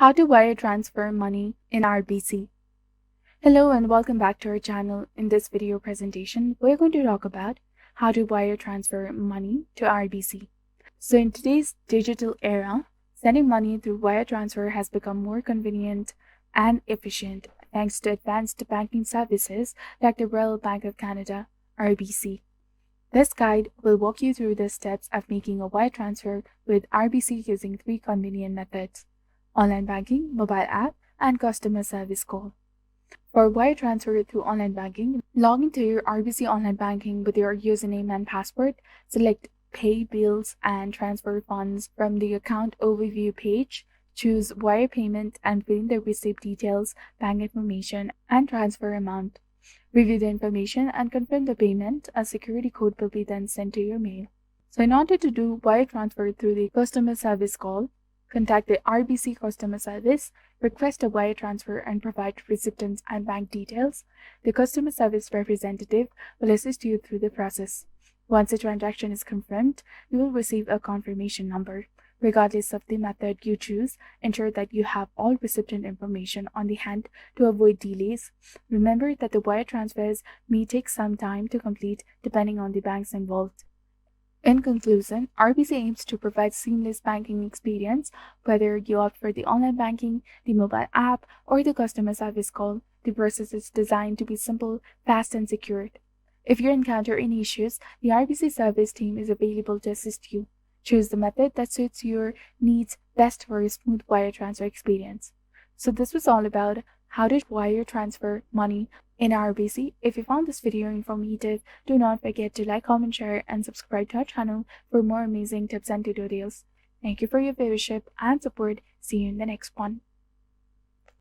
How to wire transfer money in RBC. Hello and welcome back to our channel. In this video presentation, we're going to talk about how to wire transfer money to RBC. So in today's digital era, sending money through wire transfer has become more convenient and efficient thanks to advanced banking services like the Royal Bank of Canada, RBC. This guide will walk you through the steps of making a wire transfer with RBC using 3 convenient methods: online banking, mobile app, and customer service call. For wire transfer through online banking, log into your RBC online banking with your username and password. Select Pay Bills and Transfer Funds from the Account Overview page. Choose Wire Payment and fill in the receipt details, bank information, and transfer amount. Review the information and confirm the payment. A security code will be then sent to your mail. So in order to do wire transfer through the customer service call, contact the RBC customer service, request a wire transfer, and provide recipients and bank details. The customer service representative will assist you through the process. Once the transaction is confirmed, you will receive a confirmation number. Regardless of the method you choose, ensure that you have all recipient information on the hand to avoid delays. Remember that the wire transfers may take some time to complete depending on the banks involved. In conclusion, RBC aims to provide seamless banking experience. Whether you opt for the online banking, the mobile app, or the customer service call, the process is designed to be simple, fast, and secure. If you encounter any issues, the RBC service team is available to assist you. Choose the method that suits your needs best for a smooth wire transfer experience. So this was all about how to wire transfer money in RBC. If you found this video informative, do not forget to like, comment, share, and subscribe to our channel for more amazing tips and tutorials. Thank you for your viewership and support. See you in the next one.